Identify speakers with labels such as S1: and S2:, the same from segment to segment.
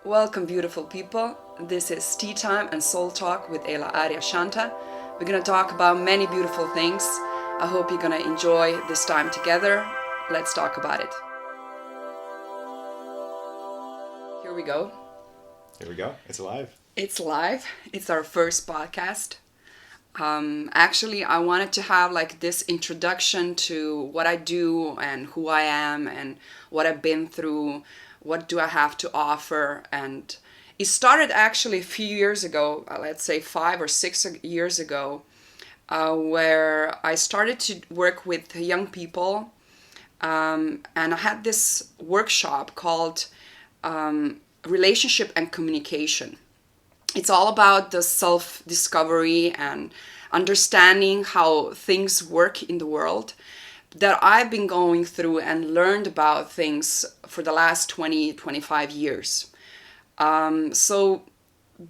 S1: Welcome, beautiful people. This is Tea Time and Soul Talk with Ella Aria, Shanta. We're going to talk about many beautiful things. I hope you're going to enjoy this time together. Let's talk about it. Here we go.
S2: Here we go. It's live.
S1: It's live. It's our first podcast. Actually, I wanted to have like this introduction to what I do and who I am and what I've been through. What do I have to offer? And it started actually a few years ago, let's say 5 or 6 years ago, where I started to work with young people. And I had this workshop called Relationship and Communication. It's all about the self-discovery and understanding how things work in the world that I've been going through and learned about things for the last 25 years. So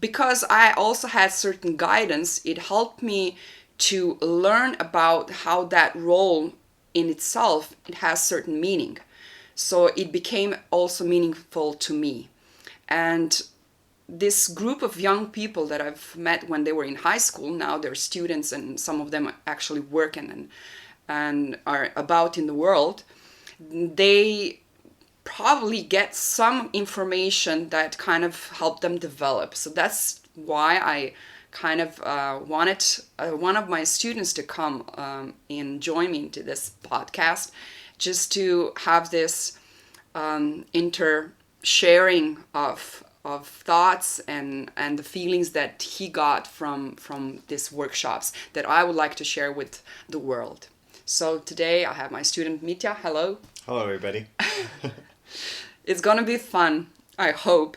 S1: because I also had certain guidance, it helped me to learn about how that role in itself, it has certain meaning. So it became also meaningful to me. And this group of young people that I've met when they were in high school, now they're students and some of them actually work and are about in the world, they probably get some information that kind of helped them develop. So that's why I kind of wanted one of my students to come and join me into this podcast, just to have this sharing of thoughts and the feelings that he got from these workshops that I would like to share with the world. So today I have my student Mitya. Hello.
S2: Hello, everybody.
S1: It's gonna be fun, I hope.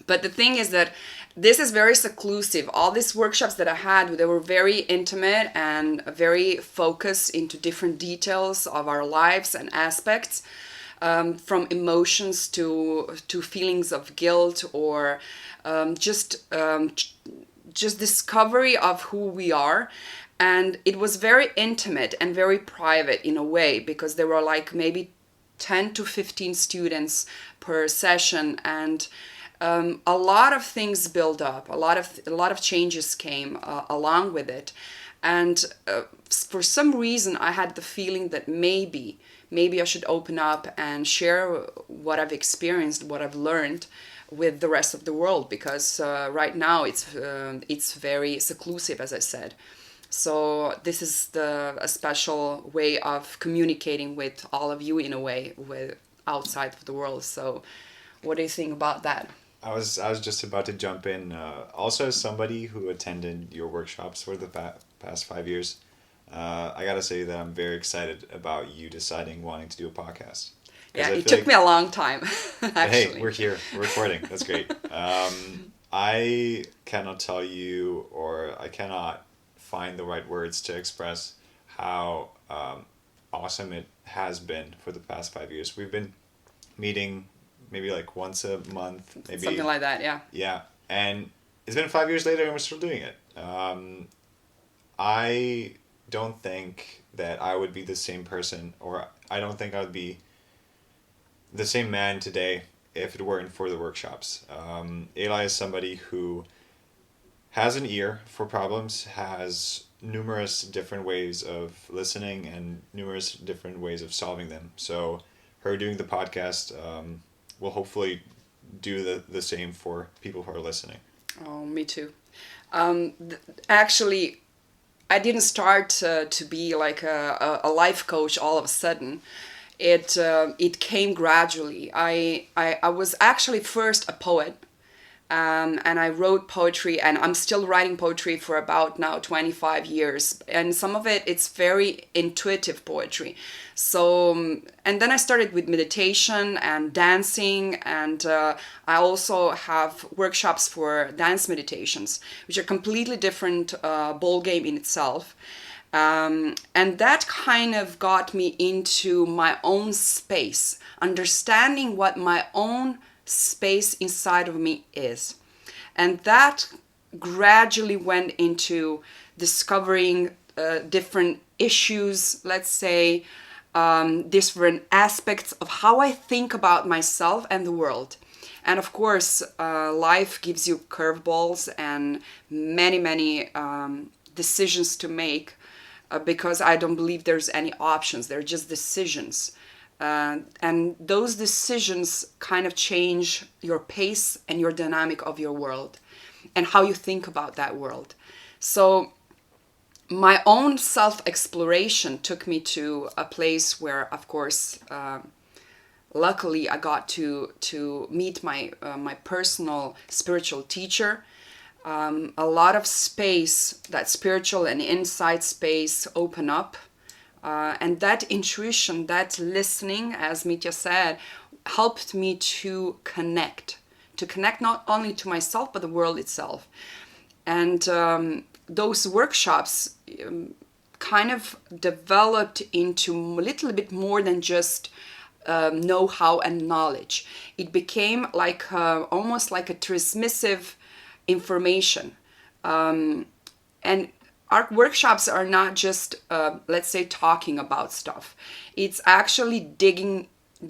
S1: But the thing is that this is very seclusive. All these workshops that I had, they were very intimate and very focused into different details of our lives and aspects. From emotions to feelings of guilt or just discovery of who we are. And it was very intimate and very private in a way, because there were like maybe 10 to 15 students per session, and a lot of things built up, a lot of changes came along with it. And for some reason I had the feeling that maybe I should open up and share what I've experienced, what I've learned with the rest of the world, because right now it's very seclusive, as I said. So this is a special way of communicating with all of you in a way with outside of the world. So what do you think about that?
S2: I was just about to jump in. Also, as somebody who attended your workshops for the past 5 years, I gotta say that I'm very excited about you deciding wanting to do a podcast.
S1: Yeah, it took me a long time, actually.
S2: Hey, we're here. We're recording. That's great. I cannot tell you, or I cannot find the right words to express how awesome it has been for the past 5 years. We've been meeting maybe like once a month, maybe
S1: something like that. Yeah.
S2: Yeah, and it's been 5 years later, and we're still doing it. I don't think that I would be the same person, or I don't think I would be the same man today if it weren't for the workshops. Ella is somebody who has an ear for problems, has numerous different ways of listening and numerous different ways of solving them. So her doing the podcast will hopefully do the same for people who are listening.
S1: Oh, me too. Actually, I didn't start to be like a life coach all of a sudden. It came gradually. I was actually first a poet. And I wrote poetry, and I'm still writing poetry for about now 25 years. And some of it's very intuitive poetry. So, and then I started with meditation and dancing, and I also have workshops for dance meditations, which are completely different ball game in itself. And that kind of got me into my own space, understanding what my own space inside of me is. And that gradually went into discovering different issues, let's say, different aspects of how I think about myself and the world. And of course, life gives you curveballs and many decisions to make, because I don't believe there's any options. They're just decisions. And those decisions kind of change your pace and your dynamic of your world and how you think about that world. So my own self-exploration took me to a place where, of course, luckily I got to meet my personal spiritual teacher. A lot of space, that spiritual and insight space, open up. And that intuition, that listening, as Mitya said, helped me to connect not only to myself, but the world itself. And those workshops kind of developed into a little bit more than just know-how and knowledge. It became like almost like a transmissive information. And our workshops are not just, let's say, talking about stuff. It's actually digging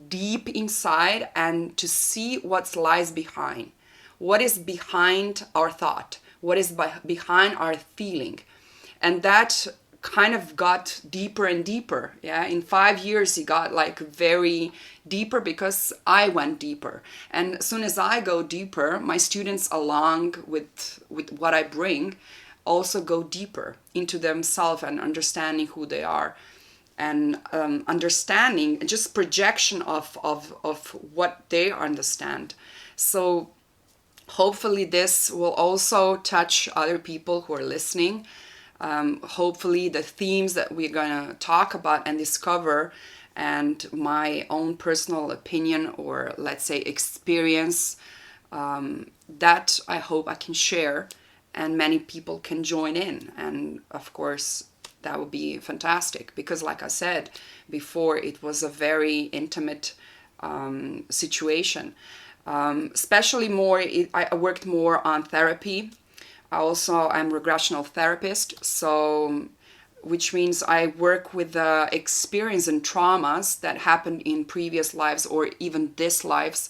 S1: deep inside and to see what lies behind. What is behind our thought? What is behind our feeling? And that kind of got deeper and deeper. Yeah, in 5 years, it got like very deeper because I went deeper. And as soon as I go deeper, my students, along with what I bring, also go deeper into themselves and understanding who they are, and understanding just projection of what they understand. So hopefully this will also touch other people who are listening. Hopefully the themes that we're going to talk about and discover, and my own personal opinion, or let's say experience, that I hope I can share and many people can join in. And of course, that would be fantastic, because like I said before, it was a very intimate situation. Especially more, I worked more on therapy. I'm a regressional therapist, so which means I work with the experience and traumas that happened in previous lives or even this lives.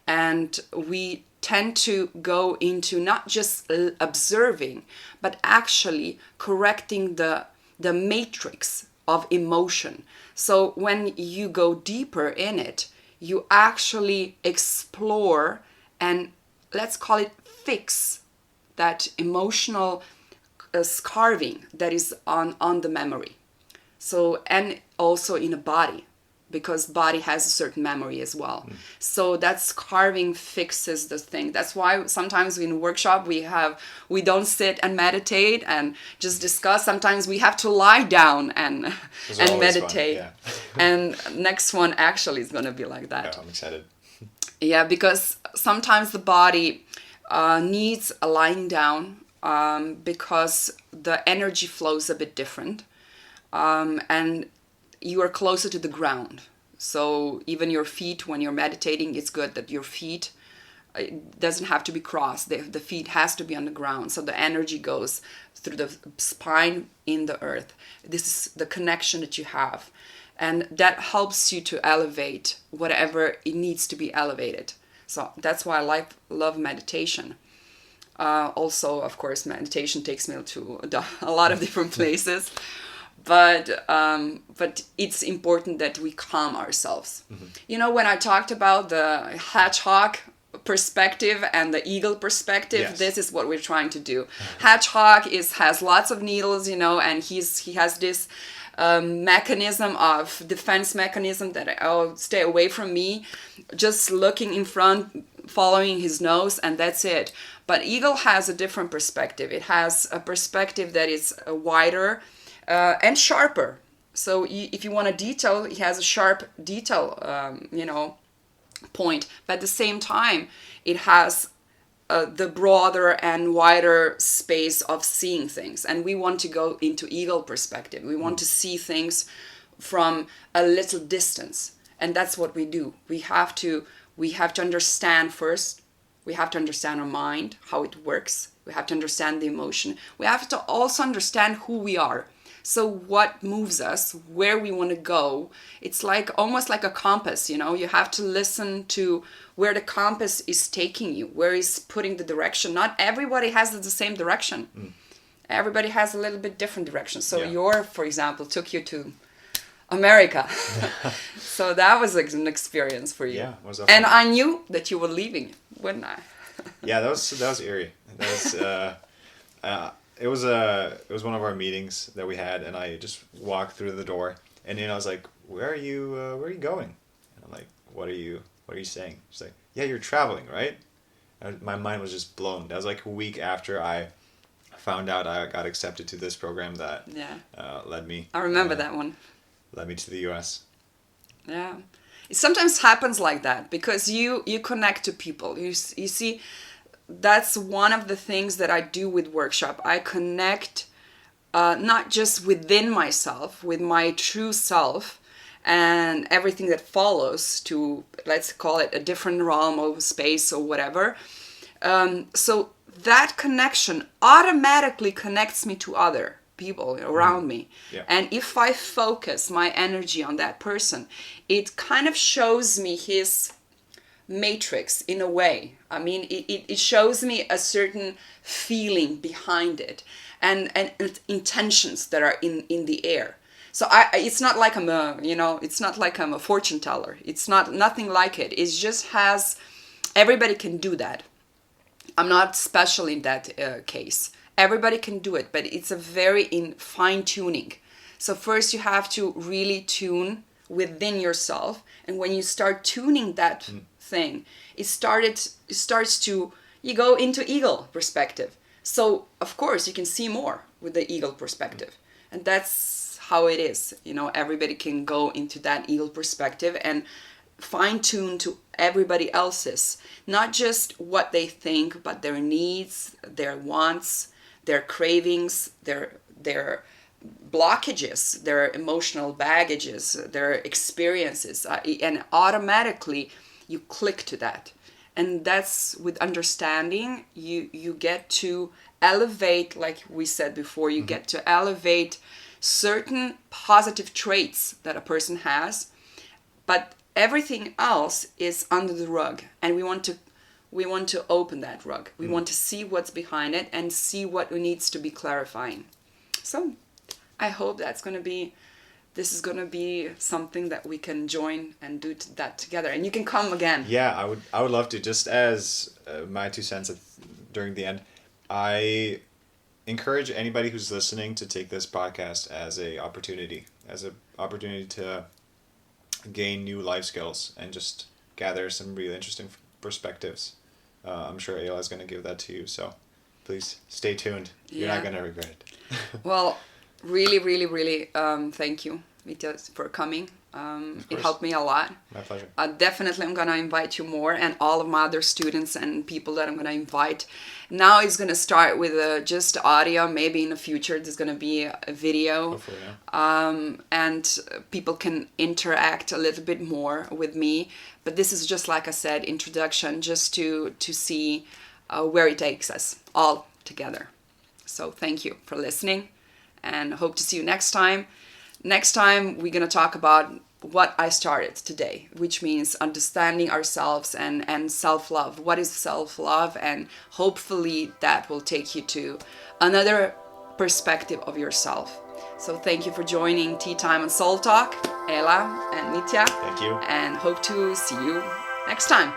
S1: And we tend to go into not just observing, but actually correcting the matrix of emotion. So when you go deeper in it, you actually explore and, let's call it, fix that emotional carving that is on the memory. So, and also in a body, because body has a certain memory as well. So that's carving fixes the thing. That's why sometimes in a workshop we don't sit and meditate and just discuss. Sometimes we have to lie down and meditate. Yeah. And next one actually is going to be like that.
S2: Yeah, I'm excited.
S1: Yeah, because sometimes the body needs a lying down, because the energy flows a bit different, and you are closer to the ground. So even your feet, when you're meditating, it's good that your feet, it doesn't have to be crossed. The feet has to be on the ground. So the energy goes through the spine in the earth. This is the connection that you have. And that helps you to elevate whatever it needs to be elevated. So that's why I love meditation. Also, of course, meditation takes me to a lot of different places. But it's important that we calm ourselves. Mm-hmm. You know, when I talked about the hedgehog perspective and the eagle perspective, yes, this is what we're trying to do. Hedgehog has lots of needles, you know, and he has this mechanism of defense mechanism that, oh, stay away from me, just looking in front, following his nose, and that's it. But eagle has a different perspective. It has a perspective that is wider, and sharper. So if you want a detail, it has a sharp detail, point. But at the same time, it has the broader and wider space of seeing things. And we want to go into eagle perspective. We want to see things from a little distance. And that's what we do. We have to understand first. We have to understand our mind, how it works. We have to understand the emotion. We have to also understand who we are. So what moves us, where we want to go, it's like almost like a compass, you know. You have to listen to where the compass is taking you, where it's putting the direction. Not everybody has the same direction. Everybody has a little bit different direction. So your, for example, took you to America. So that was like an experience for you.
S2: Yeah, it was
S1: and I knew that you were leaving, wouldn't I?
S2: Yeah, that was eerie. That was it was one of our meetings that we had, and I just walked through the door, and then I was like, where are you going? And I'm like, what are you saying? She's like, yeah, you're traveling, right? And my mind was just blown. That was like a week after I found out I got accepted to this program that led me.
S1: I remember that one.
S2: Led me to the US.
S1: Yeah. It sometimes happens like that because you connect to people. You see, that's one of the things that I do with workshop. I connect not just within myself, with my true self and everything that follows to, let's call it a different realm of space or whatever. So that connection automatically connects me to other people around me.
S2: Yeah.
S1: And if I focus my energy on that person, it kind of shows me his matrix in a way. I mean, it shows me a certain feeling behind it and intentions that are in the air. So it's not like it's not like I'm a fortune teller. It's nothing like it. It just has, everybody can do that. I'm not special in that case. Everybody can do it, but it's a very fine tuning. So first you have to really tune within yourself, and when you start tuning that thing, it starts to, you go into eagle perspective. So of course you can see more with the eagle perspective, and that's how it is. You know, everybody can go into that eagle perspective and fine tune to everybody else's, not just what they think, but their needs, their wants, their cravings, their blockages, their emotional baggages, their experiences, and automatically you click to that. And that's with understanding, you get to elevate, like we said before, you get to elevate certain positive traits that a person has, but everything else is under the rug, and we want to open that rug. We want to see what's behind it and see what needs to be clarifying. So I hope this is going to be something that we can join and do that together. And you can come again.
S2: Yeah, I would love to. Just as my 2 cents during the end, I encourage anybody who's listening to take this podcast as an opportunity to gain new life skills and just gather some really interesting perspectives. I'm sure Ella is going to give that to you, so please stay tuned. You're not going to regret it.
S1: Well, really, really, really thank you, Mitya, for coming. It helped me a lot.
S2: My pleasure.
S1: Definitely I'm going to invite you more, and all of my other students and people that I'm going to invite. Now it's going to start with just audio. Maybe in the future there's going to be a video.
S2: Hopefully, yeah.
S1: And people can interact a little bit more with me. But this is just, like I said, introduction, just to see where it takes us all together. So thank you for listening, and hope to see you next time. Next time we're going to talk about what I started today, which means understanding ourselves and self-love. What is self-love? And hopefully that will take you to another perspective of yourself. So thank you for joining Tea Time and Soul Talk, Ella and Mitya.
S2: Thank you.
S1: And hope to see you next time.